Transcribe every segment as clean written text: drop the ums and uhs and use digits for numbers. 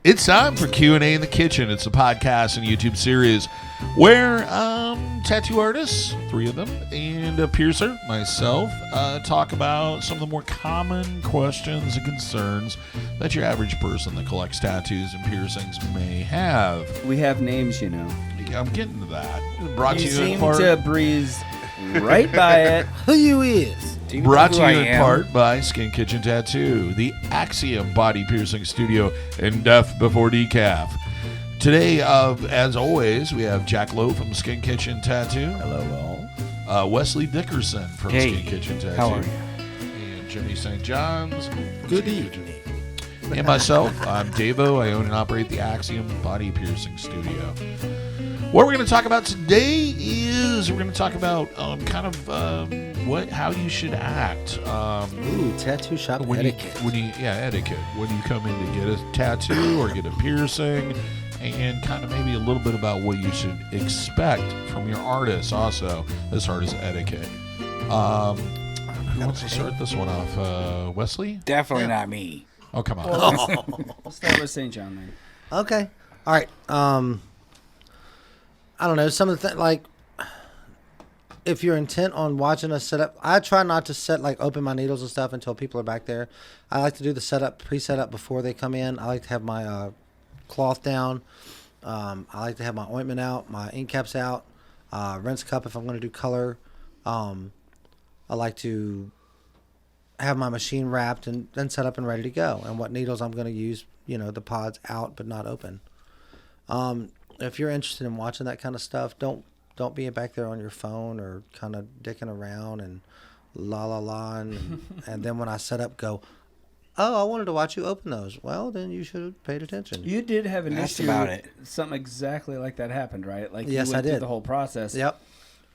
It's time for Q&A in the Kitchen. It's a podcast and YouTube series where tattoo artists, 3 of them, and a piercer, myself, talk about some of the more common questions and concerns that your average person that collects tattoos and piercings may have. We have names, you know. I'm getting to that. Brought to You you in seem part. to breeze right by it. Who you is? Brought to you in part by Skin Kitchen Tattoo, the Axiom body piercing studio in Death Before Decaf. Today, as always, we have Jack Lowe from Skin Kitchen Tattoo. Hello, all. Wesley Dickerson from Skin Kitchen Tattoo. How are you? And Jimmy St. John's. Good evening. And myself, I'm DaVo. I own and operate the Axiom body piercing studio. What we're going to talk about today is we're going to talk about how you should act. Tattoo shop etiquette. Etiquette. When you come in to get a tattoo or get a piercing, and kind of maybe a little bit about what you should expect from your artist also as far as etiquette. Who wants to start this one off? Wesley? Definitely not me. Oh, come on. Let's start with St. John, man. Okay. All right. I don't know. Some of the like, if you're intent on watching a setup, I try not to open my needles and stuff until people are back there. I like to do the pre-setup before they come in. I like to have my cloth down. I like to have my ointment out, my ink caps out, rinse cup if I'm going to do color. I like to have my machine wrapped and then set up and ready to go. And what needles I'm going to use, the pods out but not open. If you're interested in watching that kind of stuff, don't be back there on your phone or kind of dicking around and and then when I set up, go, oh, I wanted to watch you open those. Well, then you should have paid attention. You did have an That's issue. about it. Something exactly like that happened, right? Like Yes, you went I did. through the whole process. Yep.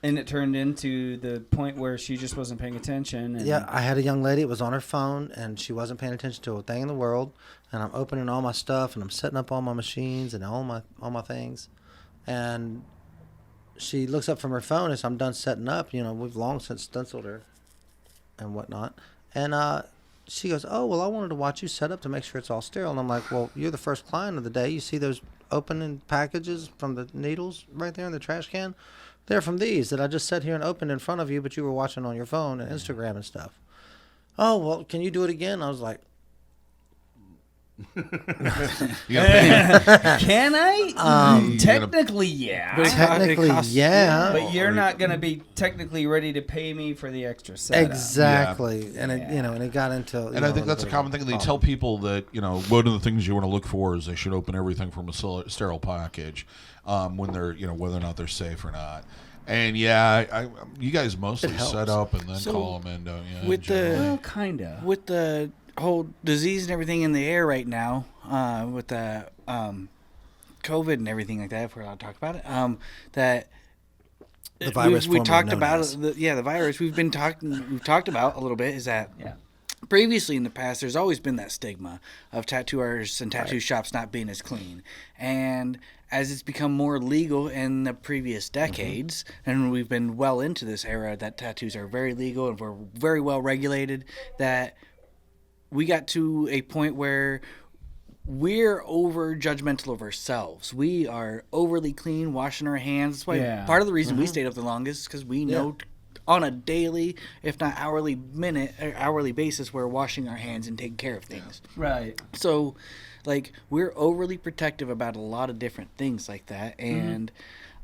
And it turned into the point where she just wasn't paying attention. And Yeah, I had a young lady. It was on her phone, and she wasn't paying attention to a thing in the world. And I'm opening all my stuff, and I'm setting up all my machines and all my things. And she looks up from her phone as I'm done setting up. We've long since stenciled her and whatnot. And she goes, oh, well, I wanted to watch you set up to make sure it's all sterile. And I'm like, well, you're the first client of the day. You see those opening packages from the needles right there in the trash can? They're from these that I just sat here and opened in front of you, but you were watching on your phone and Instagram and stuff. Oh, well, can you do it again? I was like, Can I? Technically, yeah. technically, yeah. But you're not going to be technically ready to pay me for the extra setup. Exactly. Yeah. And it, and it got into. And I think that's a common thing. They tell people that, one of the things you want to look for is they should open everything from a sterile package when they're, whether or not they're safe or not. And yeah, you guys mostly set up and then call them in, don't you? With kind of. With the whole disease and everything in the air right now, with the COVID and everything like that, if we're allowed to talk about it, that the virus we talked about as. the virus we've talked about a little bit is that previously in the past there's always been that stigma of tattoo artists and tattoo shops not being as clean, and as it's become more legal in the previous decades, and we've been well into this era that tattoos are very legal and we're very well regulated, that we got to a point where we're over judgmental of ourselves. We are overly clean, washing our hands. That's why part of the reason we stayed up the longest, because we know on a daily, if not hourly basis, we're washing our hands and taking care of things. Right. So, we're overly protective about a lot of different things like that, and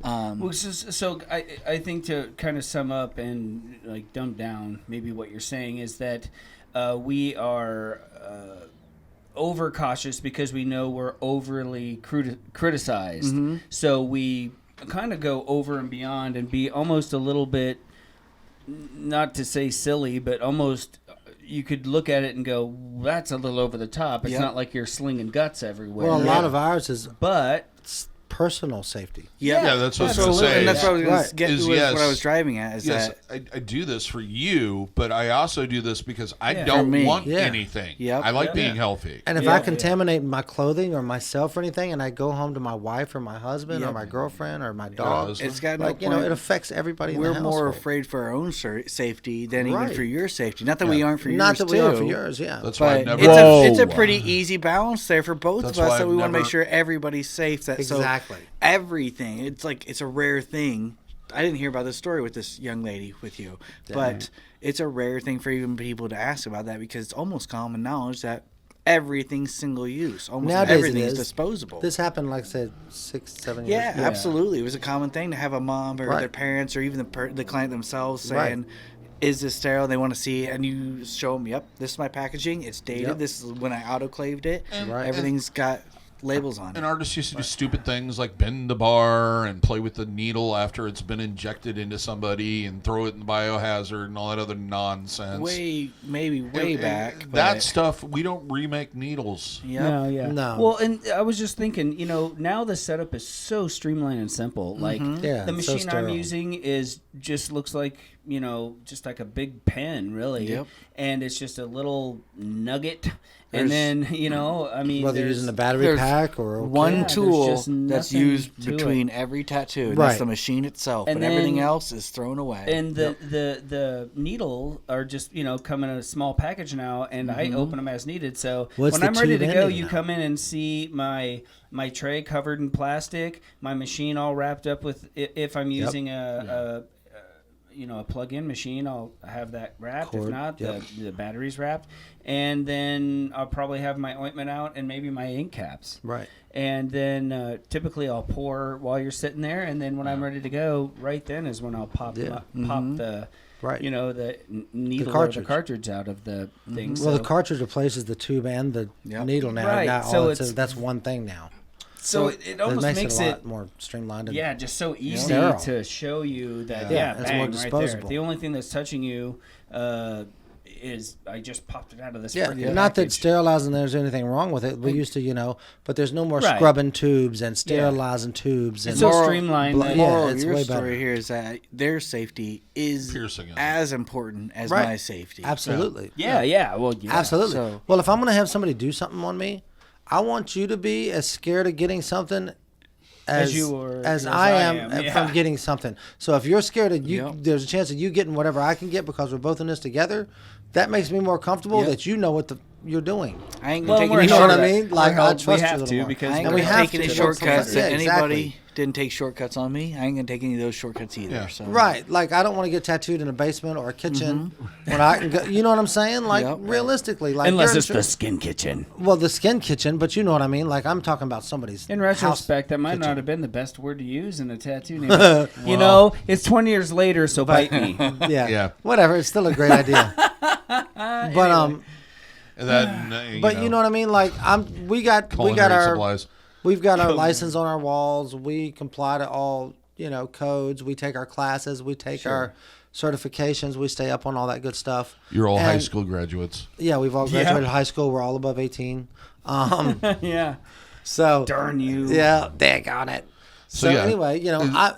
So I think to kind of sum up and dumb down maybe what you're saying is that we are over cautious because we know we're overly criticized. Mm-hmm. So we kind of go over and beyond and be almost a little bit, not to say silly, but almost you could look at it and go, that's a little over the top. It's not like you're slinging guts everywhere. Well, a lot of ours is but personal safety. Yeah, that's what I was going to say. And that's what I was going Right. to get to. Yes. What I was driving at is Yes, that I do this for you, but I also do this because I Yeah. For don't me. want Yeah. anything. Yep. I like Yeah. being healthy. And if Yeah. I contaminate my clothing or myself or anything, and I go home to my wife or my husband or Yep. my girlfriend or my dog, husband. it's got no like point. it affects everybody. We're in the more household. afraid for our own safety than even Right. for your safety. Not that we aren't for yours, Not that we too. are for yours. Yeah, That's why I But never. it's a pretty easy balance there for both That's of us. why So I've we want to never- make sure everybody's safe. So exactly. everything. It's like it's a rare thing. I didn't hear about this story with this young lady with you, but it's a rare thing for even people to ask about that because it's almost common knowledge that everything's single use. Almost Nowadays it everything is is. disposable. This happened, like I said, 6-7 years Yeah, ago. absolutely. It was a common thing to have a mom or Right. their parents or even the client themselves Right. saying, "Is this sterile?" They want to see it, and you show them, "Yep, this is my packaging. It's dated. Yep. This is when I autoclaved it. Right. Everything's got labels on it." And artists used to do stupid things like bend the bar and play with the needle after it's been injected into somebody and throw it in the biohazard and all that other nonsense. way And back. that but- stuff, we don't remake needles. Yep. No, yeah. No. Well, and I was just thinking, now the setup is so streamlined and simple. Like Yeah, the it's so machine I'm sterile. using just looks like, just like a big pen, really. Yep. And it's just a little nugget. There's- And then, I mean, Whether you're there's- using the battery there's pack or One Yeah, there's tool just that's nothing used to between every tattoo, and Right. that's the machine itself, And and everything then- else is thrown away. And the needle are just come in a small package now, and I open them as needed. So What's when the I'm ready to tube go, ending you now? come in and see my tray covered in plastic, my machine all wrapped up with. If I'm using a plug-in machine, I'll have that wrapped. Cord, If not, yep. the battery's wrapped, and then I'll probably have my ointment out and maybe my ink caps. right. And then typically I'll pour while you're sitting there, and then when I'm ready to go, right then is when I'll pop Yeah. pop the Right. the needle or the cartridge. cartridge out of the thing. Well, So, the cartridge replaces the tube and the Yep. needle now. Right, Now so all it's- that's one thing now. so it almost makes it a it lot more streamlined. And, yeah, just so easy Sterile. to show you that Yeah, it's bang, more right there. disposable. The only thing that's touching you is I just popped it out of this. Yeah, freaking not that package. sterilizing there's anything wrong with it. We used to, but there's no more Right. scrubbing tubes and sterilizing tubes. It's And so Moral- streamlined. blo- that- yeah, Moral of it's your way story better. here is that their safety is Piercing is. as important as Right. my safety. absolutely. yeah. Well, yeah. Absolutely. So- Well, if I'm going to have somebody do something on me, I want you to be as scared of getting something as you are- as as I I am am, yeah. from getting something. So if you're scared of you, Yep. there's a chance of you getting whatever I can get because we're both in this together. That makes me more comfortable Yep. that you know what you're doing. I ain't Well, gonna take we're any You know what I helped. mean? Like, We're I helped. trust we you a have little to more. because I ain't And we gonna have take to any do shortcuts. something. If Yeah, anybody exactly. didn't take shortcuts on me, I ain't gonna take any of those shortcuts either. Yeah. So. Right. Like, I don't want to get tattooed in a basement or a kitchen when I can go. You know what I'm saying? Like, Yep. realistically. Like, Unless you're it's the skin kitchen. well, the skin kitchen, but you know what I mean? Like, I'm talking about somebody's In house retrospect, that might kitchen. not have been the best word to use in a tattoo name. It's 20 years later, so bite me. Yeah. Yeah. Whatever. It's still a great idea. But And then, but you know what I mean? Like we got culinary our supplies. we've got our license on our walls. We comply to all codes. We take our classes. We take our certifications. We stay up on all that good stuff. You're all high And, school graduates. Yeah, we've all graduated high school. We're all above 18. Yeah. So Darn you. yeah, daggone it. So yeah. anyway,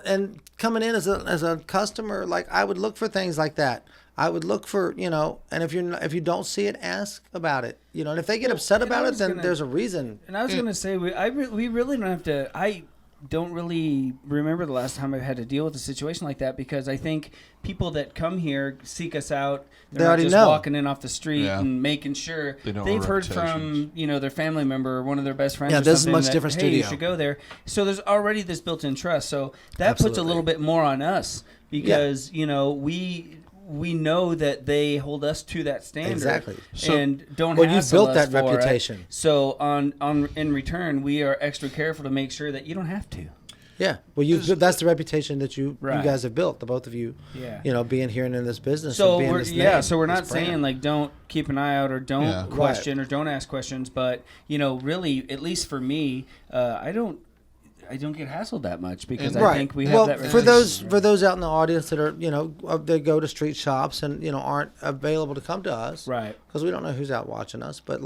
and coming in as a customer, like I would look for things like that. I would look for, and if you don't see it, ask about it. And if they get upset and I about it, was then gonna- there's a reason. And I was going to say, we really don't have to. I don't really remember the last time I've had to deal with a situation like that because I think people that come here seek us out. They They're not already just know. walking in off the street Yeah. and making sure They know our they've heard reputations. from their family member or one of their best friends. Yeah, or this is something much that, different hey, you studio. should go there. So there's already this built-in trust. So that puts a Absolutely. little bit more on us because we know that they hold us to that standard. Exactly. So- and don't Well, you hassle built us that for it. reputation. So in return, we are extra careful to make sure that you don't have to. Yeah. Well, that's the reputation that you Right. guys have built, the both of you. Yeah. Being here and in this business. So and being we're this name, so we're not this brand. saying like don't keep an eye out or don't Yeah. question or don't ask questions, but really, at least for me, I don't get hassled that much because I think we have that. for those reputation. out in the audience that are they go to street shops and aren't available to come to us, Right. Because we don't know who's out watching us, but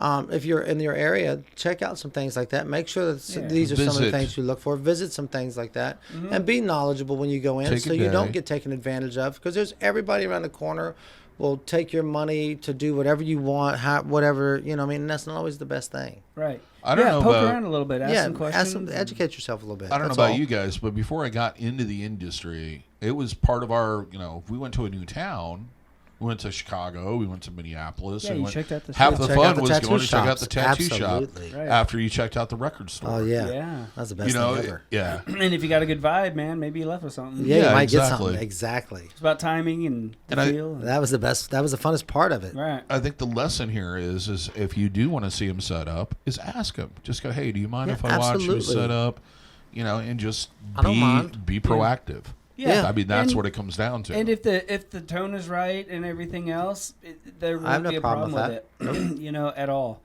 if you're in your area, check out some things like that. Make sure that these are some of the Visit. things you look for. Visit some things like that, and be knowledgeable when you go in, Take so a you don't day. get taken advantage of. Because there's everybody around the corner will take your money to do whatever you want, whatever, you know. I mean, that's not always the best thing. Right. I don't know poke about- around a little bit. Ask some questions. Educate yourself a little bit. I don't know That's about all. you guys, but before I got into the industry, it was part of our, if we went to a new town, we went to Chicago, we went to Minneapolis. Yeah, we you went, checked out the half shops. the Check out fun the was tattoo going to check out shops. the tattoo Absolutely. shop Right. after you checked out the record store. Oh yeah, Yeah. that's the best thing ever. Yeah. And if you got a good vibe, man, maybe you left with something. Yeah, you Yeah, might exactly. get something. Exactly. It's about timing and the And feel. That was the best. That was the funnest part of it. Right. I think the lesson here is if you do want to see him set up, is ask him. Just go, hey, do you mind Yeah, if I watch you absolutely. set up? And just I don't mind. be proactive. Yeah. I mean, that's And- what it comes down to. And if the tone is right and everything else, there I have won't no be a problem problem with with it, at all.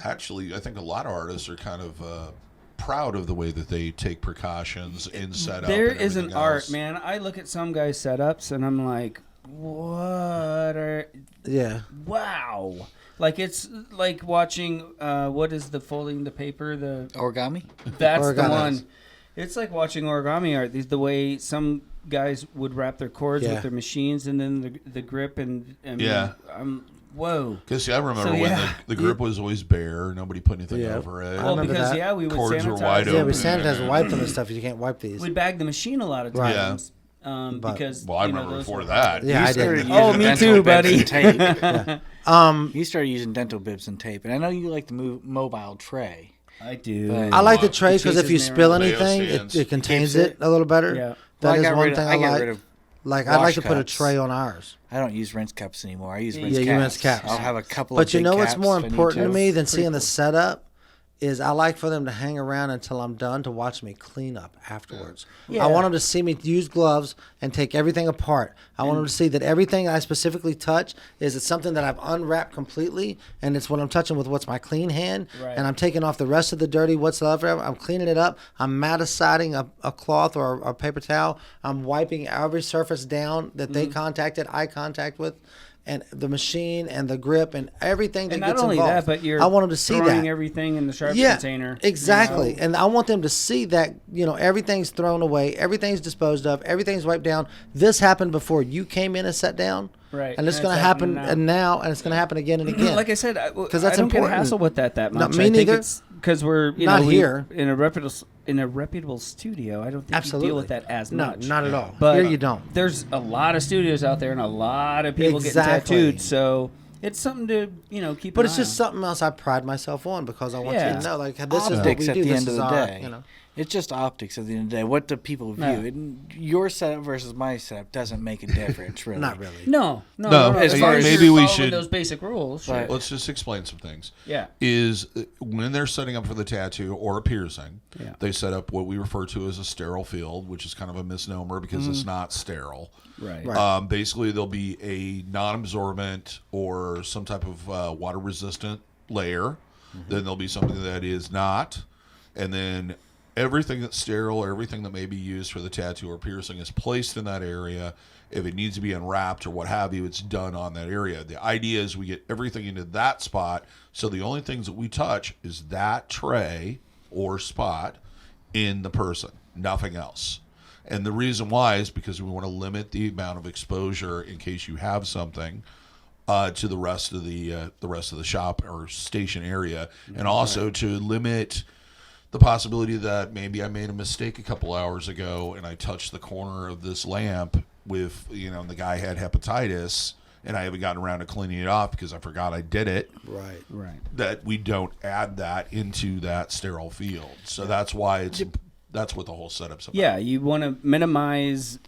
Actually, I think a lot of artists are kind of proud of the way that they take precautions in setup. There and is an everything art, else. man. I look at some guys' setups and I'm like, what are... Yeah. Wow. Like, it's like watching, what is the folding the paper? Origami? That's the Origami. one. It's like watching origami art. The way some guys would wrap their cords Yeah. with their machines, and then the grip, and I mean, Yeah. whoa. Because I remember So, when yeah. the grip was always bare, nobody put anything Yeah. over it. Well, remember because that. we would Cords were sanitize. wide Yeah, we open. sanitize and wipe them and stuff. You can't wipe these. We'd bag the machine a lot of Right. times, But- because Well, I you know, remember those before were- that. Yeah, I started did. using Oh, me dental too, bibs buddy. and tape. Um, You started using dental bibs and tape, and I know you like the mobile tray. I do. But- I like the tray It because if you chases me spill around. anything, Leo it stands. contains Keeps it it. a little better. Yeah. That is got one rid of- thing I I got like. rid of. Like, I like wash to put a cups. tray on ours. I don't use rinse cups anymore. I use Yeah, rinse you caps. rinse caps. I'll have a couple of But you big know what's caps more if I need important to me than Pretty seeing the cool. setup is I like for them to hang around until I'm done to watch me clean up afterwards. Yeah. I want them to see me use gloves and take everything apart. I want them to see that everything I specifically touch is something that I've unwrapped completely, and it's what I'm touching with what's my clean hand, Right. and I'm taking off the rest of the dirty whatsoever. I'm cleaning it up. I'm matticiding a cloth or a paper towel. I'm wiping every surface down that they contacted, eye contact with. And the machine and the grip and everything that And gets not only involved. that, but you're I want them to see throwing that. everything in the sharps Yeah, container. exactly. you know? And I want them to see that, everything's thrown away, everything's disposed of, everything's wiped down. This happened before you came in and sat down. Right. And it's And going to it's happen happening now, and it's going to happen again and again. Like I said, that's I don't important. get hassled with that No, much. me I think neither. it's because we're Not here. in a reputable studio. I don't think Absolutely. you deal with that as no, much. not at all. But Here you don't. There's a lot of studios out there and a lot of people Exactly. getting tattooed. So it's something to keep. But an it's eye just on. something else I pride myself on because I want you Yeah. to know, like, this is what Optics we at do. the This end of is the our, day. you know. It's just optics at the end of the day. What do people view? Yeah. Your setup versus my setup doesn't make a difference, really. Not really. No. As far as- maybe you're we following should- those basic rules. Sure. Right. Let's just explain some things. Yeah. Is when they're setting up for the tattoo or a piercing, Yeah. they set up what we refer to as a sterile field, which is kind of a misnomer because it's not sterile. Right. Right. Basically, there'll be a non-absorbent or some type of water-resistant layer. Then there'll be something that is not, and then everything that's sterile or everything that may be used for the tattoo or piercing is placed in that area. If it needs to be unwrapped or what have you, it's done on that area. The idea is we get everything into that spot, so the only things that we touch is that tray or spot in the person, nothing else. And the reason why is because we want to limit the amount of exposure in case you have something to the rest of the shop or station area, and also to limit the possibility that maybe I made a mistake a couple hours ago and I touched the corner of this lamp with, the guy had hepatitis and I haven't gotten around to cleaning it off because I forgot I did it. Right. Right. That we don't add that into that sterile field. So that's why that's what the whole setup's about. Yeah, you want to minimize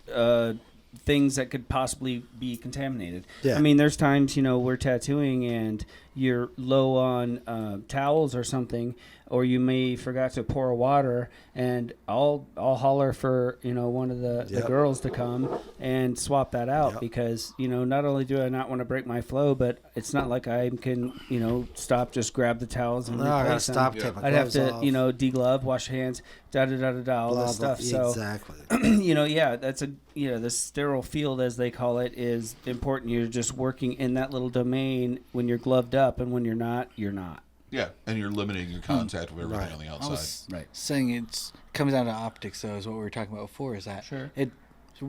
things that could possibly be contaminated. Yeah. I mean, there's times, we're tattooing and you're low on towels or something, or you may forgot to pour water, and I'll holler for one of the Yep. girls to come and swap that out Yep. because not only do I not want to break my flow, but it's not like I can stop, just grab the towels and No, I gotta replace them. stop, take my I'd have gloves to off. deglove, wash hands, all Blah, this blah, stuff. So exactly. that's the sterile field, as they call it, is important. You're just working in that little domain when you're gloved up, and when you're not, you're not. Yeah, and you're limiting your contact with everything on the I outside. was Right. saying it comes down to optics, though, is what we were talking about before. Is that Sure.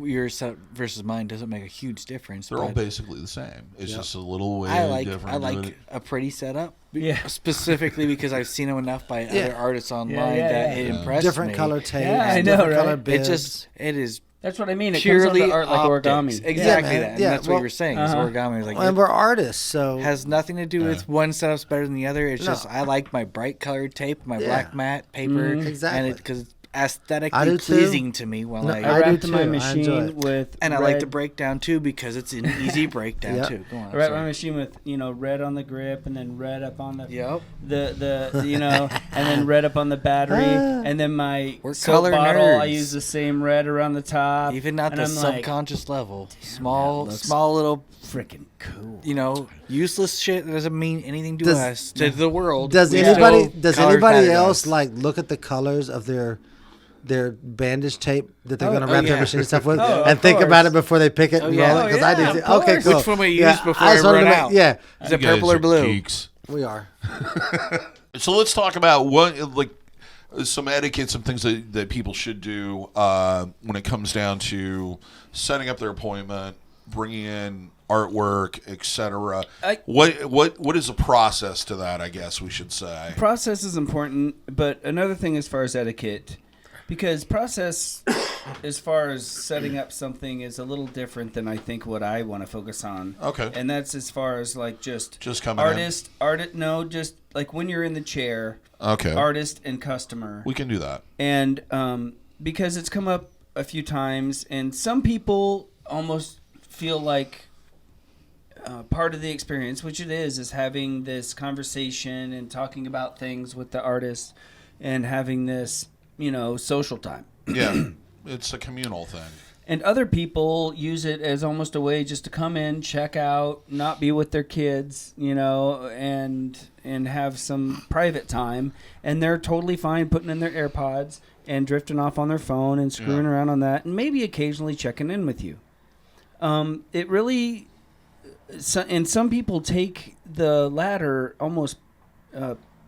your setup versus mine doesn't make a huge difference. They're all but basically the same. It's just a little way different. I like a pretty setup. Yeah. Specifically because I've seen them enough by other artists online yeah, that it impressed Different me. color tapes. Yeah, I know, different right? color bibs. It is That's what I mean. It purely comes down to art like optics. origami. Exactly man. that. And Yeah, that's what you were saying. Is origami is like and we're artists, so has nothing to do with one setup's better than the other. It's No. just I like my bright colored tape, my Yeah. black matte paper, Exactly. and because it's I aesthetically do too. pleasing to me. While No, I I do wrapped too. my I enjoy machine it. with and I red. like the breakdown too because it's an easy breakdown Yep. too. Go on. I wrapped my sorry. machine with red on the grip and then red up on the Yep. the and then red up on the battery and then my We're soap color bottle I nerds. use the same red around the top. Even at and the I'm like, subconscious level, small that looks little, freaking cool. useless shit that doesn't mean anything to Does- us, to the world. Does We anybody still does color anybody coded else us. like look at the colors of their bandage tape that they're going to wrap yeah. their machine and stuff with Oh, and of think about course. it before they pick it and yeah. roll it? Oh, Because I yeah, do. of Too. Okay, course. cool. Which one we use Yeah, before I just I wanted run to make- out? Yeah, Is it You guys purple or are blue? geeks. we are. So let's talk about some etiquette, some things that people should do when it comes down to setting up their appointment, bringing in artwork, etc. What is the process to that? I guess we should say. Process is important, but another thing as far as etiquette, because process as far as setting up something is a little different than I think what I want to focus on. Okay. And that's as far as like just coming artist, no, just like when you're in the chair, Okay. artist and customer. We can do that. And because it's come up a few times, and some people almost feel like part of the experience, which it is having this conversation and talking about things with the artist and having this, social time. Yeah. It's a communal thing. And other people use it as almost a way just to come in, check out, not be with their kids, and have some private time. And they're totally fine putting in their AirPods and drifting off on their phone and screwing around on that, and maybe occasionally checking in with you. It really, and some people take the latter almost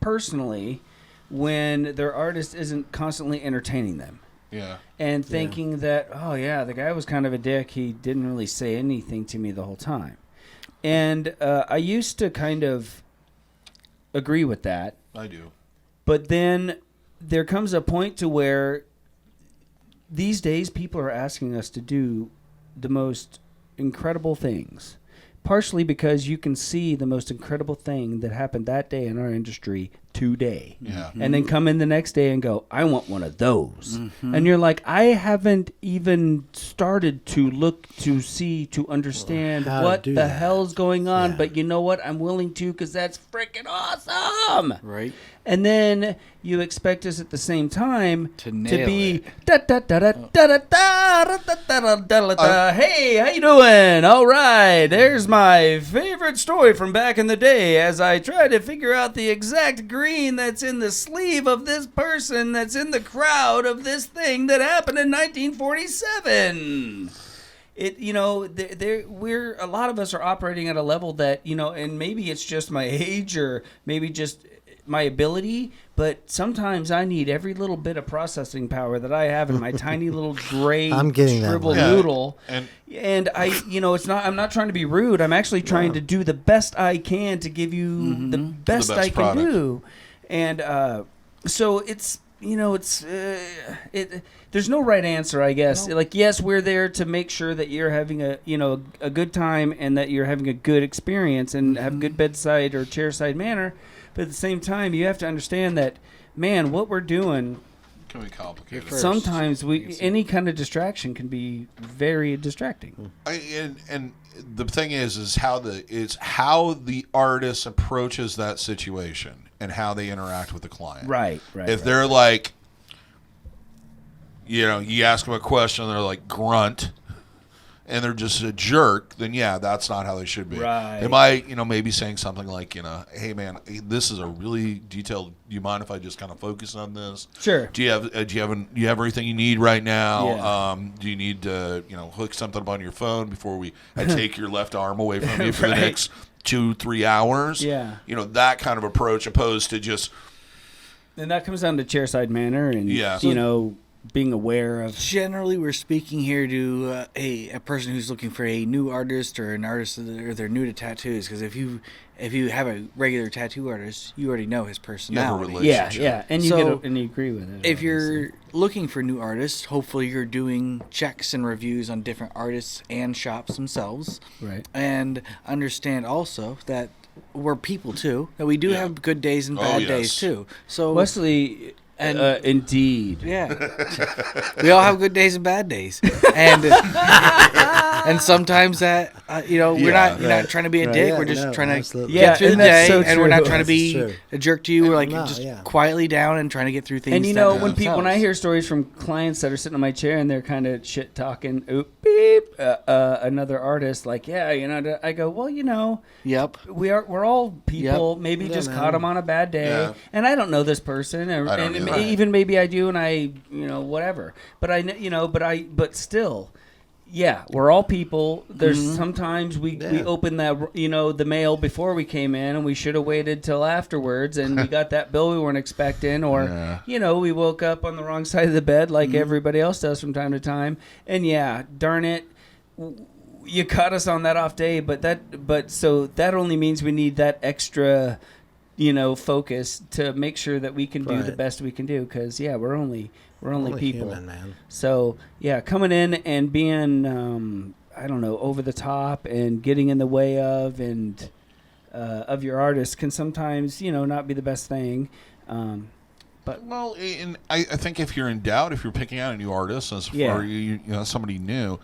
personally when their artist isn't constantly entertaining them. Yeah. And thinking that, oh, yeah, the guy was kind of a dick. He didn't really say anything to me the whole time. And I used to kind of agree with that. I do. But then there comes a point to where these days people are asking us to do the most incredible things. Partially because you can see the most incredible thing that happened that day in our industry today. Yeah. And then come in the next day and go, I want one of those. And you're like, I haven't even started to look, to see, to understand How to what do the that. hell's going on. Yeah. But you know what? I'm willing to because that's freaking awesome. Right. And then you expect us at the same time To nail be it. da da da da da da da da da da da. Hey, how you doing? All right, there's my favorite story from back in the day as I try to figure out the exact green that's in the sleeve of this person that's in the crowd of this thing that happened in 1947. We're a lot of us are operating at a level that, and maybe it's just my age or maybe just my ability, but sometimes I need every little bit of processing power that I have in my tiny little gray I'm getting that scribble one. Yeah. noodle. And I'm not trying to be rude. I'm actually trying to do the best I can to give you the best I can product. do. And so it's there's no right answer, I guess. No. Like, yes, we're there to make sure that you're having a good time and that you're having a good experience and have good bedside or chairside manner. But at the same time, you have to understand that, man, what we're doing, can be complicated. First. sometimes any kind of distraction can be very distracting. And the thing is how the artist approaches that situation and how they interact with the client. Right. If they're like, you ask them a question, they're like grunt, and they're just a jerk, then yeah, that's not how they should be. Right. They might, maybe saying something like, hey man, this is a really detailed. Do you mind if I just kind of focus on this? Sure. Do you have everything you need right now? Yeah. Do you need to hook something up on your phone before I take your left arm away from you for the next 2-3 hours? Yeah. That kind of approach, opposed to just. And that comes down to chairside manner and being aware of. Generally, we're speaking here to a person who's looking for a new artist or an artist or they're new to tattoos. Because if you have a regular tattoo artist, you already know his personality. Yeah, and you agree with it. If you're looking for new artists, hopefully you're doing checks and reviews on different artists and shops themselves. Right. And understand also that we're people too. That we do have good days and bad days too. So Wesley. Indeed. Yeah. We all have good days and bad days. And and sometimes that we're not trying to be a dick. We're just trying to get through the day, and we're not trying to be a jerk to you. We're like quietly down and trying to get through things. And when I hear stories from clients that are sitting on my chair and they're kind of shit talking, another artist, like, I go, well, yep, we're all people. Yep. Maybe just caught them on a bad day, and I don't know this person, and even maybe I do, and I, whatever. But but still. Yeah, we're all people. There's sometimes we open that the mail before we came in, and we should have waited till afterwards, and we got that bill we weren't expecting, or we woke up on the wrong side of the bed like everybody else does from time to time. And darn it, you caught us on that off day, so that only means we need that extra focus to make sure that we can do the best we can do, because we're only people, human, man. So coming in and being over the top and getting in the way of your artist can sometimes not be the best thing. But I think if you're in doubt, if you're picking out a new artist, or somebody new.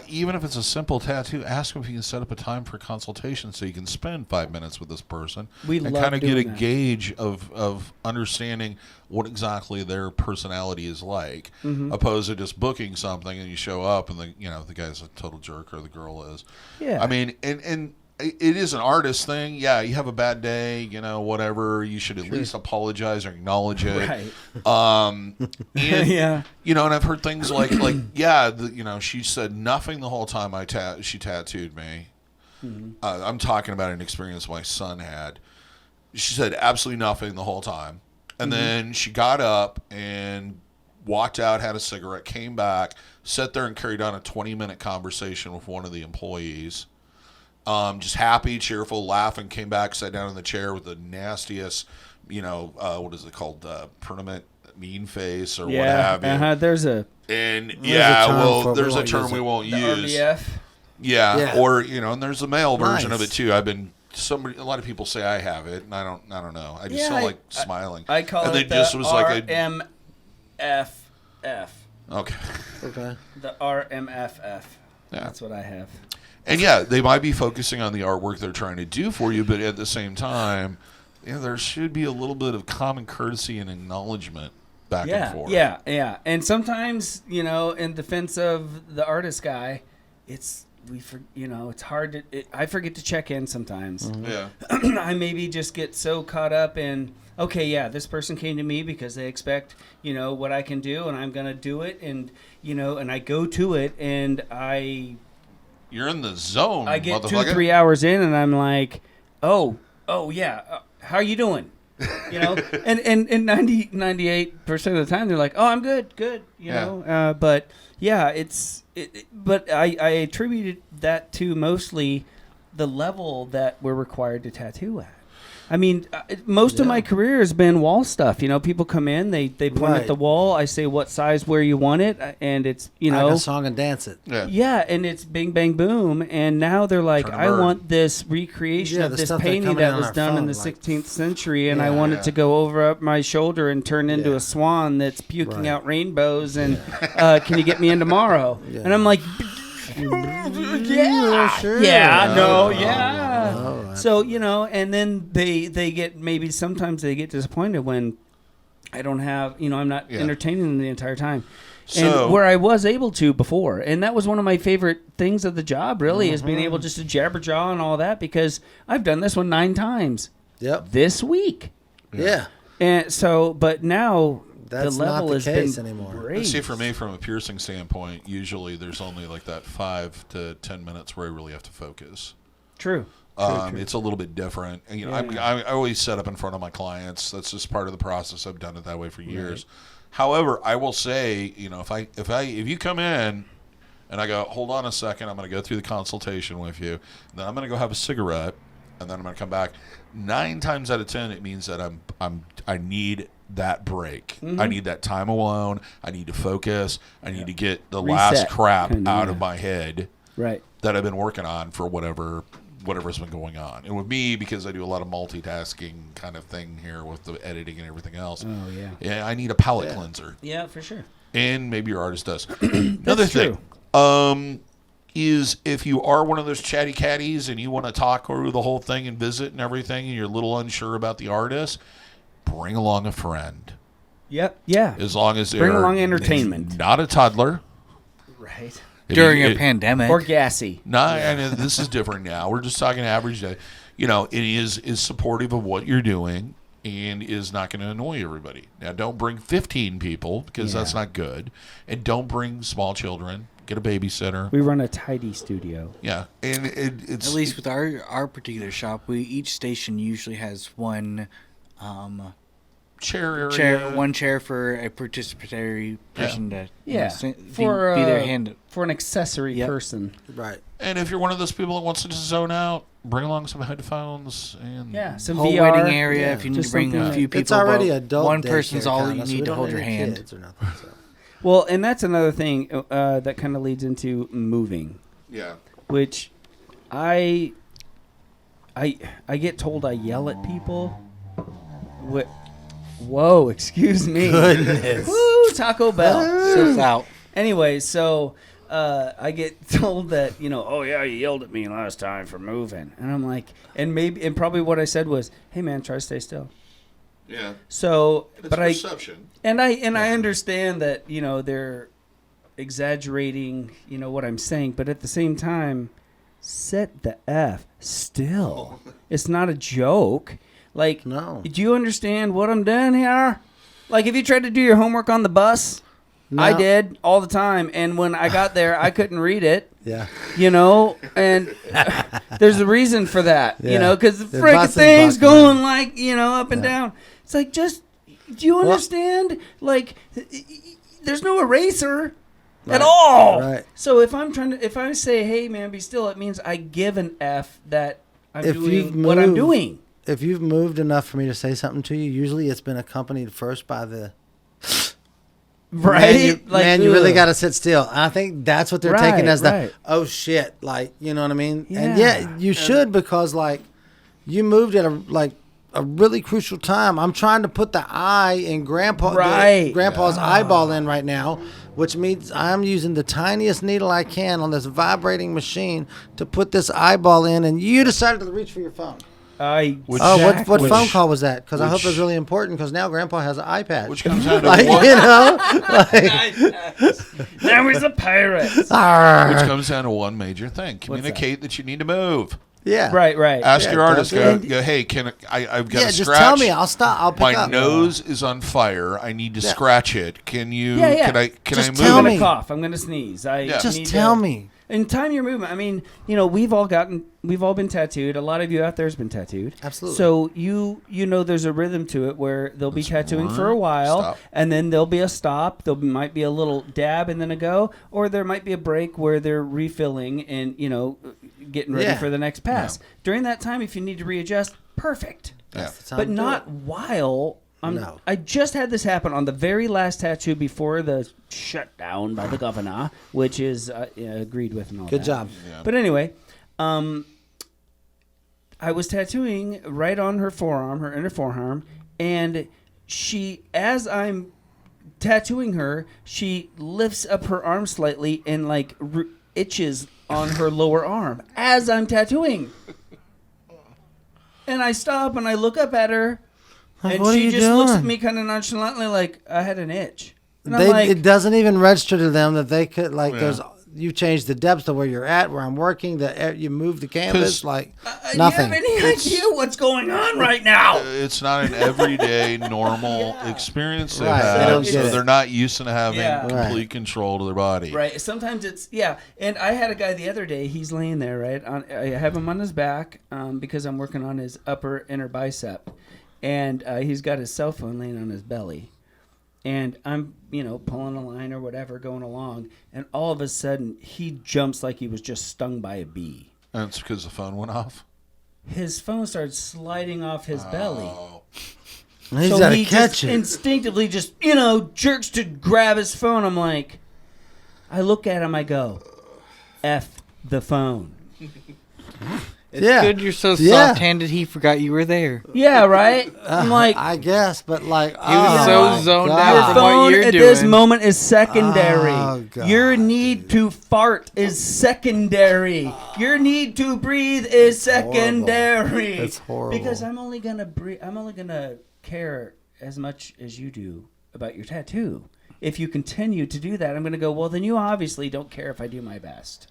Even if it's a simple tattoo, ask him if you can set up a time for consultation so you can spend 5 minutes with this person and kind of get a gauge of understanding what exactly their personality is like, opposed to just booking something and you show up and the guy's a total jerk or the girl is. Yeah. I mean, and it is an artist thing. Yeah, you have a bad day, whatever. You should at least apologize or acknowledge it. Right. And, and I've heard things like she said nothing the whole time she tattooed me. I'm talking about an experience my son had. She said absolutely nothing the whole time. And then she got up and walked out, had a cigarette, came back, sat there and carried on a 20-minute conversation with one of the employees. Just happy, cheerful, laughing, came back, sat down in the chair with the nastiest, what is it called? Permanent mean face or what have you. There's a term we won't use. RBF. Yeah. Or, and there's a male version of it too. A lot of people say I have it, and I don't know. I just feel like smiling. I call it the RMFF. Okay. The RMFF. Yeah. That's what I have. And they might be focusing on the artwork they're trying to do for you, but at the same time, there should be a little bit of common courtesy and acknowledgement back and forth. Yeah. And sometimes, in defense of the artist guy, it's hard to. I forget to check in sometimes. Yeah. I maybe just get so caught up in. Okay, this person came to me because they expect, what I can do, and I'm gonna do it, and and I go to it, and You're in the zone. I get 2-3 hours in, and I'm like, how you doing? And 98% of the time they're like, oh, I'm good, but but I attributed that to mostly the level that we're required to tattoo at. I mean, most of my career has been wall stuff. People come in, they point at the wall. I say what size, where you want it, and it's like a song and dance it. Yeah, and it's bing bang boom. And now they're like, I want this recreation of this painting that was done in the 16th century, and I want it to go over up my shoulder and turn into a swan that's puking out rainbows. And can you get me in tomorrow? And I'm like. So and then they get sometimes they get disappointed when I don't have, I'm not entertaining them the entire time. So, and where I was able to before. And that was one of my favorite things of the job, really, is being able just to jabberjaw and all that, because I've done this one 9 times this week. Yeah. And so, but now that's the level not the has case been anymore. great. See, for me, from a piercing standpoint, usually there's only like that 5 to 10 minutes where I really have to focus. True. It's a little bit different. And, I always set up in front of my clients. That's just part of the process. I've done it that way for years. Right. However, I will say, if you come in and I go, hold on a second, I'm going to go through the consultation with you, then I'm going to go have a cigarette, and then I'm going to come back. 9 times out of 10, it means that I need that break. Mm-hmm. I need that time alone. I need to focus. I need to get the last crap out of my head that I've been working on for whatever's been going on. And with me, because I do a lot of multitasking kind of thing here with the editing and everything else, I need a palate cleanser. Yeah, for sure. And maybe your artist does. Another thing is, if you are one of those chatty catties and you want to talk through the whole thing and visit and everything, and you're a little unsure about the artist, bring along a friend. Yep. Yeah. As long as bring along entertainment. Not a toddler. Right. During a pandemic. Or gassy. No, and this is different now. We're just talking average day. It is supportive of what you're doing and is not going to annoy everybody. Now, don't bring 15 people, because that's not good. And don't bring small children. Get a babysitter. We run a tidy studio. Yeah. And it's... At least with our particular shop, each station usually has one... chair area. One chair for a participatory person to be their hand for an accessory person. Right. And if you're one of those people that wants to just zone out, bring along some headphones and some whole VR waiting area. If you need to bring a few people, it's already adult. One person's all you need to hold your hand. Kids or nothing, so. Well, and that's another thing that kind of leads into moving. Yeah. Which I get told I yell at people. Whoa, excuse me. Goodness. Woo, Taco Bell. Surf out. Anyway, so I get told that, you yelled at me last time for moving. And I'm like, and probably what I said was, hey man, try to stay still. Yeah. So, it's but perception. I understand that, they're exaggerating, what I'm saying, but at the same time, set the F still. It's not a joke. Like, no. Do you understand what I'm doing here? Like, if you tried to do your homework on the bus, I did all the time. And when I got there, I couldn't read it. Yeah. And there's a reason for that, because the freaking thing's going up and down. It's like, do you understand? Like, there's no eraser at all. Right. So if I say, hey man, be still, it means I give an F that I'm doing what I'm doing. If you've moved enough for me to say something to you, usually it's been accompanied first by the right. You really got to sit still. I think that's what they're taking as the oh shit, you know what I mean? Yeah. And you should, because you moved at a really crucial time. I'm trying to put the eye in Grandpa's eyeball in right now, which means I'm using the tiniest needle I can on this vibrating machine to put this eyeball in, and you decided to reach for your phone. What phone call was that? Because I hope it's really important, because now Grandpa has an iPad. Which comes down to Now he's a pirate. Which comes down to one major thing: communicate that you need to move. Yeah. Right. Ask your artist. Go, hey, I've got a scratch. Just tell me. I'll stop. I'll pick up. My nose is on fire. I need to scratch it. Can you? Yeah. Can I move? I'm going to cough. I'm going to sneeze. Just tell me. And time your movement. I mean, we've all been tattooed. A lot of you out there has been tattooed. Absolutely. So there's a rhythm to it where they'll be tattooing for a while, and then there'll be a stop. There might be a little dab and then a go, or there might be a break where they're refilling and getting ready for the next pass. Yeah. During that time, if you need to readjust, perfect. Yeah. But not while. I just had this happen on the very last tattoo before the shutdown by the governor, which is agreed with and all Good that. job. Yeah. But anyway, I was tattooing right on her forearm, her inner forearm, and as I'm tattooing her, she lifts up her arm slightly and itches on her lower arm as I'm tattooing. And I stop and I look up at her. Like, And what are she you just looks at doing? me kind of nonchalantly like I had an itch. And I'm like, It doesn't even register to them that they could like. Yeah. There's you changed the depths of where you're at, where I'm working. You moved the canvas, 'Cause- like do nothing. you have any idea what's going on right now? It's not an everyday normal experience they Right, they have, don't so get it. they're not used to having Yeah. complete Right. control of their body. Right. Sometimes it's And I had a guy the other day. He's laying there. Right. I have him on his back because I'm working on his upper inner bicep, and he's got his cell phone laying on his belly, and I'm pulling a line or whatever going along, and all of a sudden he jumps like he was just stung by a bee. And it's because the phone went off. His phone started sliding off his belly. Oh. He's So got to he catch just it. instinctively just jerks to grab his phone. I'm like, I look at him, I go, F the phone. It's Yeah. good you're so Yeah. soft-handed he forgot you were there. Yeah, right? I'm like, I guess, but like He was so my zoned God. out your from what phone you're at this doing. moment is secondary. Oh, God, Your need to fart is secondary. Your need to breathe is secondary. It's horrible. Because I'm only gonna breathe. I'm only gonna care as much as you do about your tattoo. If you continue to do that, I'm gonna go, well, then you obviously don't care if I do my best.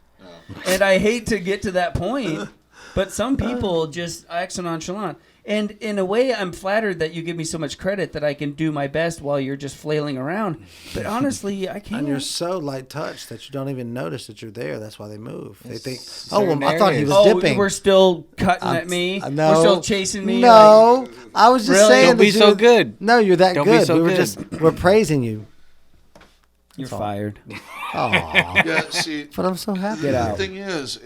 And I hate to get to that point, but some people just act so nonchalant. And in a way, I'm flattered that you give me so much credit that I can do my best while you're just flailing around. But honestly, I can't. And you're so light touched that you don't even notice that you're there. That's why they move. They think, certain I thought he areas. was dipping. We're still cutting at me. No, We're still chasing me. No, I was just Really? saying. Don't be that so you're- good. No, you're that Don't be good. so We're praising you. You're fired. Oh, Yeah, see, but I'm so happy. Get the out. thing is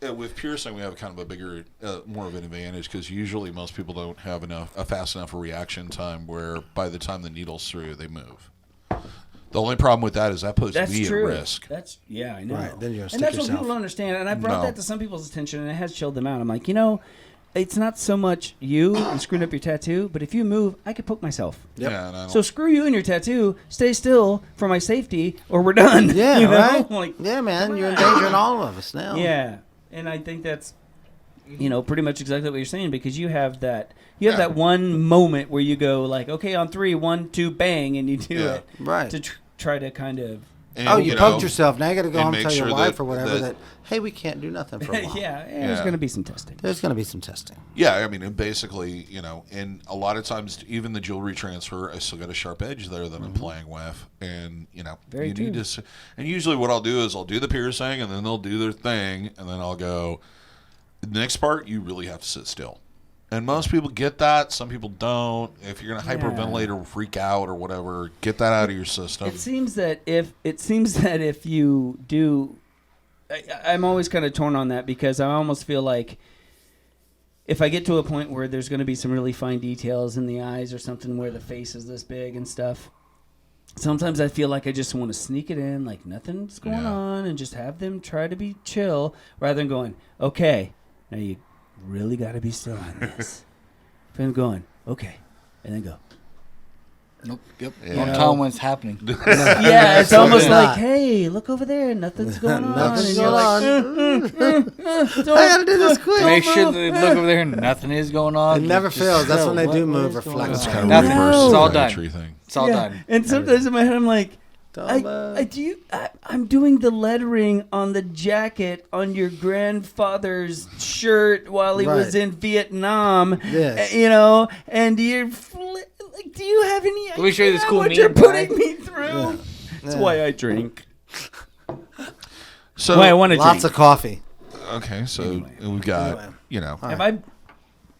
with piercing, we have kind of a bigger, more of an advantage because usually most people don't have a fast enough reaction time where by the time the needle's through, they move. The only problem with that is that puts That's me true. at risk. I know. Right, then you're gonna and stick that's what yourself. people don't understand. And I brought No. that to some people's attention, and it has chilled them out. I'm like, it's not so much you and screwing up your tattoo, but if you move, I could poke myself. Yep. Yeah, and I don't, So screw you and your tattoo. Stay still for my safety, or we're done. Yeah, You know? right. Like, Yeah, man, you're endangering all of us now. yeah, and I think that's pretty much exactly what you're saying because you have that Yeah. that one moment where you go like, okay, on 3, 1, 2, bang, and you do Yeah. it Right. to try to kind of. and, Oh, you know, poked yourself. Now you got to go and home and make tell your sure wife that- or whatever that- that, hey, we can't do nothing for a while. There's Yeah. going to be some testing. There's going to be some testing. Yeah, I mean, and basically, and a lot of times, even the jewelry transfer, I still got a sharp edge there that I'm playing with, and Very you need true. to. And usually, what I'll do is I'll do the piercing, and then they'll do their thing, and then I'll go. The next part, you really have to sit still, and most people get that. Some people don't. If you're gonna hyperventilate or freak out or whatever, get that out of your system. It seems that if you do, I'm always kind of torn on that because I almost feel like if I get to a point where there's going to be some really fine details in the eyes or something where the face is this big and stuff, sometimes I feel like I just want to sneak it in like nothing's going Yeah. on and just have them try to be chill rather than going, okay, now you really got to be still on this. Then going, okay, and then go. Nope. Yep. Yeah. Don't tell them what's happening. Yeah, it's So almost it's like, not. hey, look over there, nothing's going on. Nothing's and you're going like, on. I got to do this quick. Make sure that they look over there and nothing is going on. It never Just fails. That's chill. when they do What move is or going flex. That's on? kind of Nothing. reverse It's all psychiatry done. thing. It's all Yeah. done. And sometimes in my head, I'm like, Don't, I'm doing the lettering on the jacket on your grandfather's shirt while he was Right. in Vietnam. Yes. And you're like, do you have any idea me show you this cool what meme, you're guy. putting me through? Yeah. That's Yeah. why I drink. So Why I want to Lots drink. of coffee. okay, so Anyway. we've got Anyway.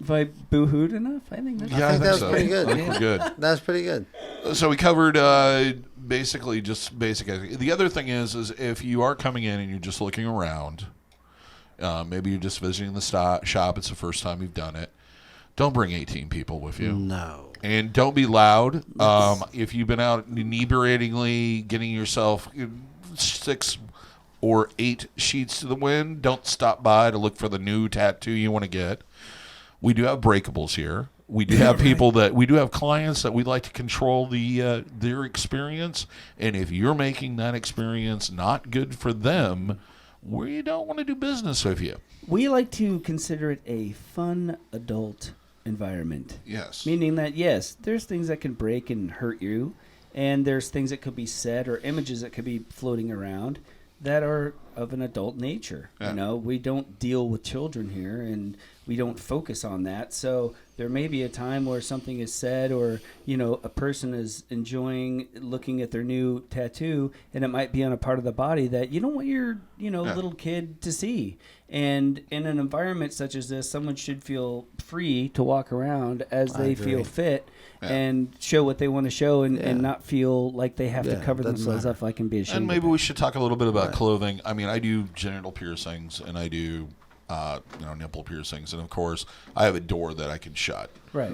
Have I boo-hooed enough? I think that's Yeah, I think that was so. pretty good. I think we're good. That's pretty good. So we covered basically just basic. The other thing is if you are coming in and you're just looking around, maybe you're just visiting the shop. It's the first time you've done it. Don't bring 18 people with you. No. And don't be loud. If you've been out inebriatingly getting yourself 6 or 8 sheets to the wind, don't stop by to look for the new tattoo you want to get. We do have breakables here. We do have people we do have clients that we like to control their experience. And if you're making that experience not good for them, we don't want to do business with you. We like to consider it a fun adult environment. Yes. Meaning that, yes, there's things that can break and hurt you, and there's things that could be said or images that could be floating around that are of an adult nature. Yeah. You know, we don't deal with children here, and we don't focus on that. So there may be a time where something is said, or, you know, a person is enjoying looking at their new tattoo, and it might be on a part of the body that you don't want your, you know, little kid to see. And in an environment such as this, someone should feel free to walk around as they feel fit and show what they want to show, and not feel like they have to cover themselves up like and be ashamed. And maybe we should talk a little bit about clothing. I mean, I do genital piercings, and I do nipple piercings, and of course I have a door that I can shut. Right.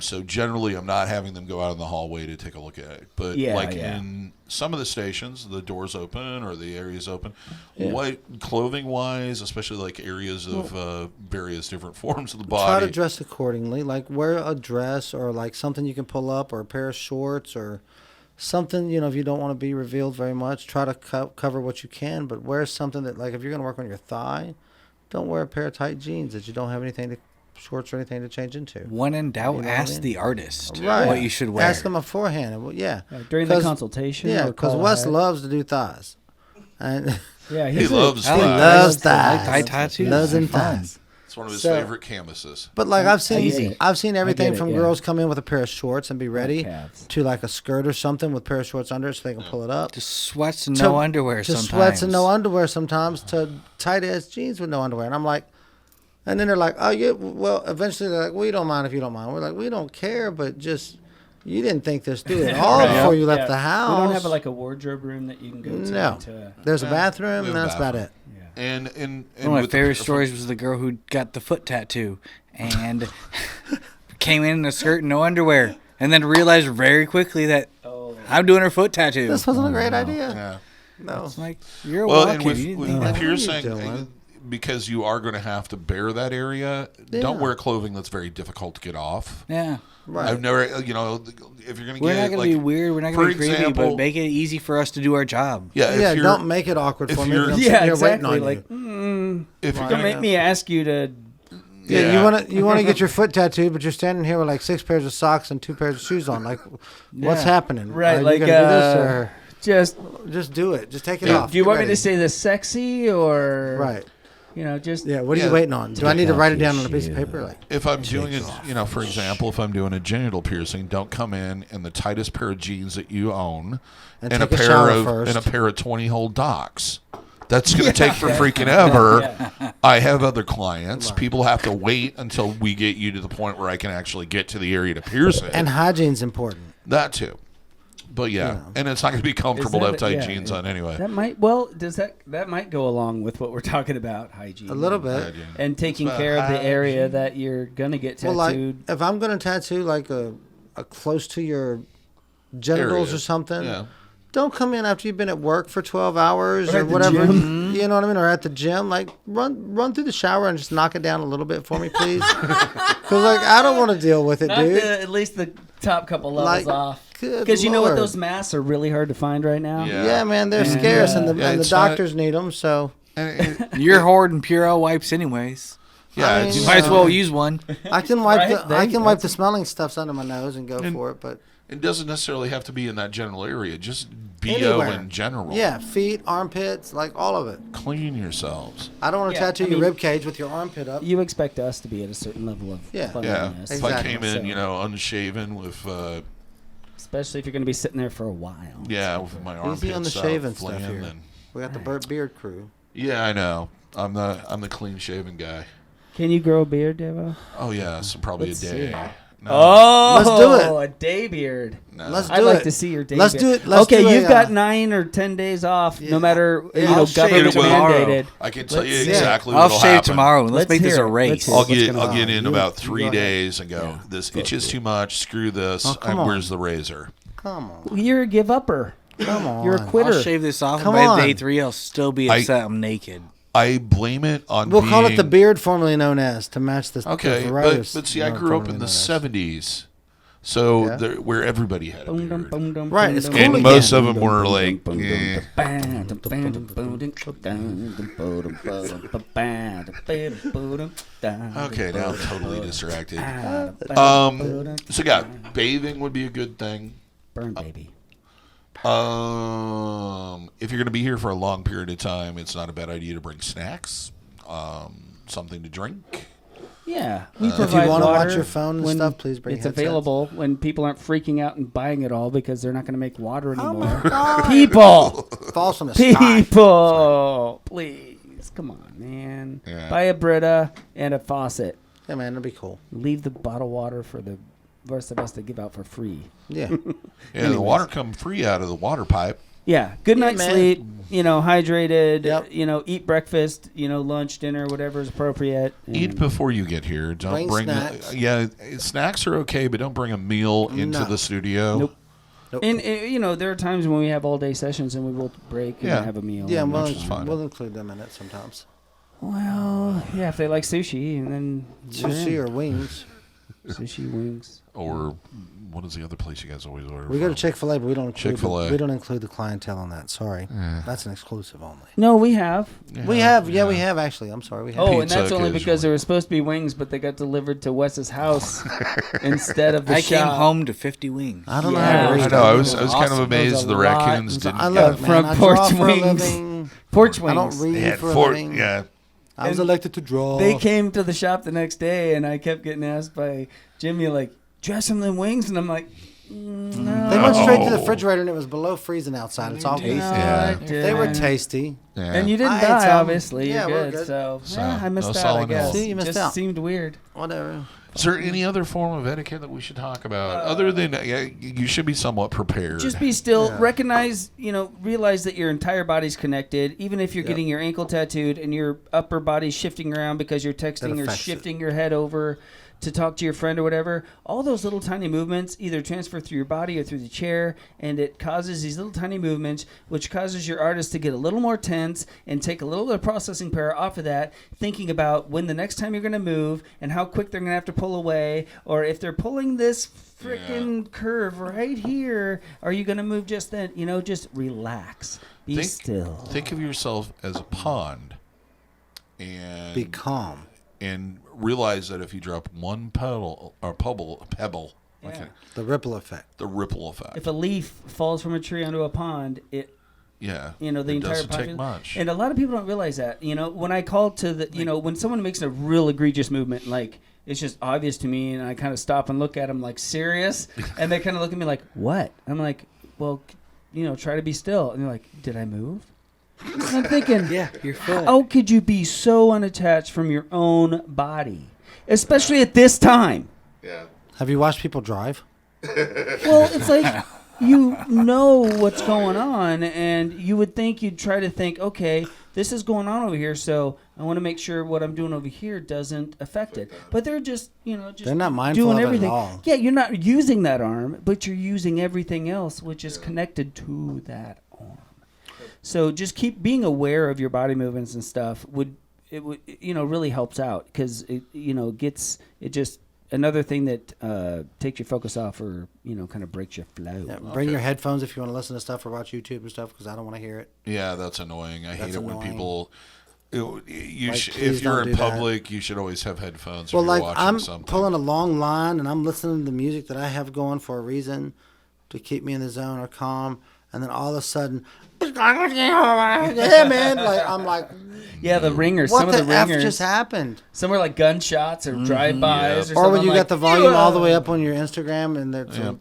So generally I'm not having them go out in the hallway to take a look at it. But in some of the stations, the door's open or the area's open. What clothing wise, especially like areas of various different forms of the body. Try to dress accordingly. Like wear a dress or like something you can pull up, or a pair of shorts or something, you know, if you don't want to be revealed very much, try to cover what you can, but wear something that, like if you're going to work on your thigh, don't wear a pair of tight jeans that you don't have anything to, shorts or anything to change into. When in doubt, You know ask what I mean? the artist Right. what you should wear. Ask them beforehand. Well, During the consultation. Yeah, or because call Wes ahead. loves to do thighs. And Yeah, He loves he thighs. loves thighs. Thigh tattoos. Loves and They're fun. thighs. It's one of his So- favorite canvases. But like I've seen Easy. everything it, from yeah. girls come in with a pair of shorts and be ready calves. to like a skirt or something with a pair of shorts under it so they can pull it up. To sweats and no underwear to sometimes. sweats and no underwear sometimes, to tight ass jeans with no underwear. And I'm like, and then they're like, oh yeah, well eventually they're like, we don't mind if you don't mind. We're like, we don't care, but just you didn't think this through at all before you left the house. We don't have like a wardrobe room that you can go to. No. There's a bathroom, we and have a that's about bathroom. it. And One of my with the- favorite stories was the girl who got the foot tattoo and came in a skirt and no underwear, and then realized very quickly that I'm doing her foot tattoo. This wasn't a great idea. Yeah. No. It's like, you're Well, welcome. and with, You with didn't need that. piercing, doing? because you are going to have to bear that area, don't wear clothing that's very difficult to get off. Yeah. Right. I've never, you know, if you're going to We're get not going like, to be weird. We're not for going to be creepy, example- but make it easy for us to do our job. yeah, Yeah, if you're, don't make it awkward if for me. you're- I'm Yeah, sitting here exactly. waiting on Like, you. if you're don't gonna, make me ask you to. Yeah, you want to get your foot tattooed, but you're standing here with like 6 pairs of socks and 2 pairs of shoes on. Like, what's happening? Right, Are you like, gonna do this or Just. do it? Just take it Do off. you Get want me ready. to say this sexy or? Right. You know, just. Yeah. What are Yeah. you waiting on? Do I need to off write it your down on a piece of shoe. paper? Like, if I'm doing it, you know, for example, if I'm doing a genital piercing, don't come in the tightest pair of jeans that you own And and a take a pair shower of first. and a pair of 20-hole docks. That's going to take for freaking ever. I have other clients. People have to wait until we get you to the point where I can actually get to the area to pierce it. and hygiene's important. That too. But yeah, and it's not going to be comfortable to have tight jeans on anyway. That might that might go along with what we're talking about, hygiene. A little bit. And taking It's care of the about area that you're gonna get tattooed. Well, like if I'm gonna tattoo like a close to your genitals Area. or something, Yeah. don't come in after you've been at work for 12 hours Or or at the whatever. gym. You know what I mean? Or at the gym, like run through the shower and just knock it down a little bit for me, please. Because like I don't want to deal with it, Not dude. at least the top couple levels Like, off. good Because you know what, Lord. those masks are really hard to find right now. Yeah. Yeah, man, they're scarce, and the it's not- doctors need them. So You're hoarding Purell wipes anyways. Yeah, I it's- mean, You might as well use one. I can wipe Right? the I can wipe the That's- smelling stuffs under my nose and go for it. But it doesn't necessarily have to be in that general area. Just BO Anywhere. in general. yeah, feet, armpits, like all of it. Clean yourselves. I don't want to Yeah, tattoo I your mean- rib cage with your armpit up. You expect us to be at a certain level of Yeah. Yeah. cleanliness. If I Exactly. came in, So- you know, unshaven with, Especially if you're going to be sitting there for a while. with my armpits Easy on the out, shaving stuff flaying here. and- We got the beard crew. yeah, I know. I'm the clean shaven guy. Can you grow a beard, DaVo? Oh yeah, so probably Let's a day. see. No, Oh, Let's do it. A day beard. no. Let's do I'd like it. to see your day Let's beard. do it. Let's okay, do a, you've got 9 or 10 days off, Yeah. no matter Yeah, you I'll know shave government tomorrow. mandated. I can tell you Let's- exactly I'll what'll shave happen. tomorrow. Let's make this hear a it. race. Let's hear I'll What's get gonna I'll get happen? in You- about you 3 go ahead. days and go. This itches too much. Screw this. Oh, come Where's on. the razor? Come on. You're a give upper. Come on. You're a quitter. I'll shave this off, Come and by on. day 3, I'll still be upset I'm naked. I blame it on. We'll call it being- the beard formerly known as to match this. Okay, the varieties but see, I known grew up formerly in the known as. '70s So Yeah. where everybody had a beard. Right, it's cool And again. most of them were like, okay, now I'm totally distracted. So yeah, bathing would be a good thing. Burn, baby. If you're going to be here for a long period of time, it's not a bad idea to bring snacks, something to drink. Yeah, we If provide you want to water watch your phone and when stuff, please bring it's headsets. available when people aren't freaking out and buying it all because they're not going to make water Oh anymore. my God. People, Falls from the sky. people, please, come on, man. Yeah. Buy a Brita and a faucet. Yeah, man, that'd be cool. Leave the bottled water for the rest of us to give out for free. Yeah. Yeah, the water come free out of the water pipe. Yeah, good night's man. sleep. Hydrated. Yep. Eat breakfast. Lunch, dinner, whatever is appropriate. Eat before you get here. Don't Bring bring snacks. snacks are okay, but don't bring a meal into No. the studio. Nope. Nope. And there are times when we have all day sessions and we will break and Yeah. have a meal. Yeah, and we'll, Which is fine. we'll include them in it sometimes. Well, yeah, if they like sushi, and then Sushi or wings. sushi wings. Or what is the other place you guys always order? We go to from? Chick-fil-A, but we don't include Chick-fil-A. we don't include the clientele on that. Sorry, that's an exclusive only. No, we have. We have, we have actually. I'm sorry, we have. Oh, and Pizza that's only because occasionally. there were supposed to be wings, but they got delivered to Wes's house instead of the I shop. came home to 50 wings. I don't know Yeah. how to I read. know. I was kind of Awesome. amazed There's a the lot. raccoons didn't. I get look, it. man. Front I porch draw for a wings. living. Porch I don't wings. read They had for a four. living. Yeah. I was And elected to draw. They came to the shop the next day, and I kept getting asked by Jimmy, like, "Do you have some of them wings?" And I'm like, "No." They went straight to the No. refrigerator, and it was below freezing outside. It's all tasty. tasty. Yeah. They were tasty. Yeah. And you didn't I ate die, some. obviously. Yeah, You're we're good. good. So, So, I missed no out, I solid guess. gold. See, you missed Just out. seemed weird. Whatever. Is there any other form of etiquette that we should talk about other than you should be somewhat prepared? Just be still. Yeah. Recognize, realize that your entire body's connected. Even if you're getting your ankle tattooed and your upper body's shifting around because you're texting or affects shifting your head over to talk to your friend or whatever, all those little tiny movements either transfer through your body or through the chair, and it causes these little tiny movements, which causes your artist to get a little more tense and take a little bit of processing power off of that, thinking about when the next time you're going to move and how quick they're going to have to pull away, or if they're pulling this freaking curve right here, are you going to move just then? Just relax. Be still. Think of yourself as a pond, and Be calm. and realize that if you drop one pebble, Yeah. The ripple effect. the ripple effect. If a leaf falls from a tree onto a pond, the it entire doesn't pond. take much. And a lot of people don't realize that. When I call to the, when someone makes a real egregious movement, like it's just obvious to me, and I kind of stop and look at them like, serious, and they kind of look at me like, what? I'm like, well, try to be still. And they're like, did I move? And I'm thinking, Yeah, your foot. how could you be so unattached from your own body, especially at this time? Yeah. Have you watched people drive? Well, it's like you know what's going on, and you would think you'd try to think, okay, this is going on over here, so I want to make sure what I'm doing over here doesn't affect it. But they're just, They're not mindful doing of it at everything. all. Yeah, you're not using that arm, but you're using everything else, which is connected to that arm. So just keep being aware of your body movements and stuff. Really helps out because it just another thing that takes your focus off or kind of breaks your flow. Yeah, bring your headphones if you want to listen to stuff or watch YouTube and stuff because I don't want to hear it. Yeah, that's annoying. I hate That's it when annoying. people. Like, If please you're don't in do that. public, you should always have headphones. Well, if you're like watching I'm something. pulling a long line and I'm listening to the music that I have going for a reason to keep me in the zone or calm, and then all of a sudden, yeah, man, like I'm like, Yeah, the ringers. what Some of the the F ringers. just happened? Some are like gunshots or drive-bys or Yep. something. Or when you I'm got like, the volume all the way "Yeah." up on your Instagram and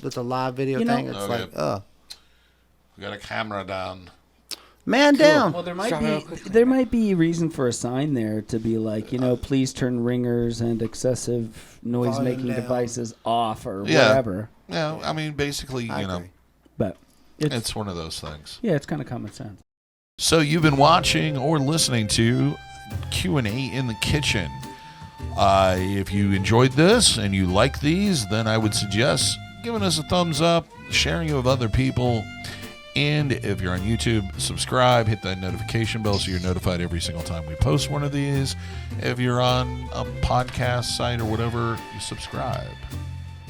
it's a live video You know- thing. It's Okay. like, We got a camera down. man down. Well, there Stop it real quick. there might be a reason for a sign there to be like, please turn ringers and excessive noise-making Volume down. devices off or Yeah. whatever. Yeah, I mean, basically, I you know, agree. But it's one of those things. it's kind of common sense. So you've been watching or listening to Q&A in the Kitchen. If you enjoyed this and you like these, then I would suggest giving us a thumbs up, sharing it with other people, and if you're on YouTube, subscribe, hit that notification bell so you're notified every single time we post one of these. If you're on a podcast site or whatever, you subscribe,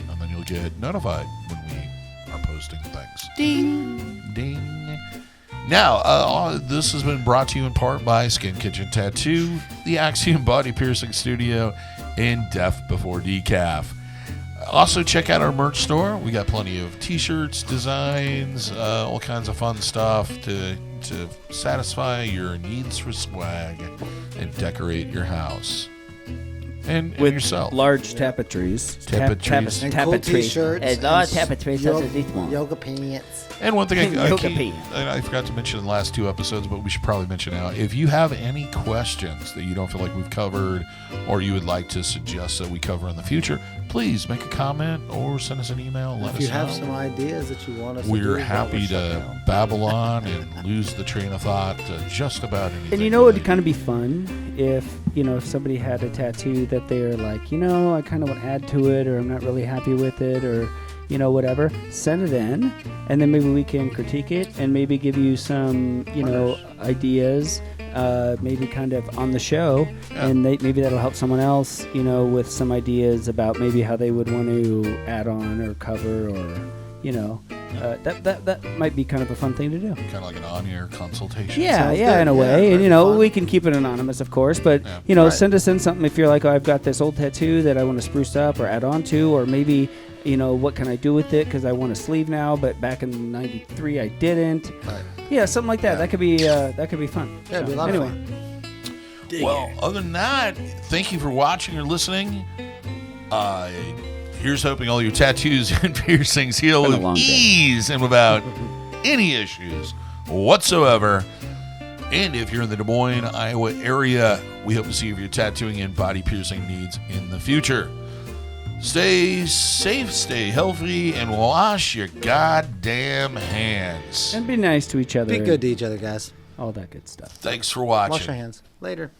and then you'll you'll get notified when we are posting things. Ding. Ding. Now, this has been brought to you in part by Skin Kitchen Tattoo, the Axiom Body Piercing Studio, and Deaf Before Decaf. Also, check out our merch store. We got plenty of t-shirts, designs, all kinds of fun stuff to satisfy your needs for swag and decorate your house. And yourself. Large tapestries. Tapestries. And cool t-shirts. And large tapestries such as these ones. Yoga pants. And one thing Yoga pants. I forgot to mention in the last 2 episodes, but we should probably mention now. If you have any questions that you don't feel like we've covered or you would like to suggest that we cover in the future, please make a comment or send us an email. Let us know. If you have some ideas that you want us to do, we're happy to babble on and lose the train of thought to just about anything. And you know, it'd kind of be fun if somebody had a tattoo that they're like, I kind of want to add to it, or I'm not really happy with it, or whatever. Send it in, and then maybe we can critique it and maybe give you some, ideas, maybe kind of on the show, and maybe that'll help someone else, with some ideas about maybe how they would want to add on or cover, or that might be kind of a fun thing to do. Kind of like an on-air consultation. Yeah, Sounds good. in a way. Yeah, And, we can keep it anonymous, of course, but, send us in something if you're like, I've got this old tattoo that I want to spruce up or add on to, or maybe, what can I do with it because I want a sleeve now, but back in '93 I didn't. Right. Yeah, something like that. Yeah. That could be fun. Yeah, it'd be a lot of fun. Well, other than that, thank you for watching or listening. Here's hoping all your tattoos and piercings heal Been a with long day. ease and without any issues whatsoever. And if you're in the Des Moines, Iowa area, we hope to see you for your tattooing and body piercing needs in the future. Stay safe, stay healthy, and wash your goddamn hands. And be nice to each other. Be good to each other, guys. All that good stuff. Thanks for watching. Wash your hands. Later.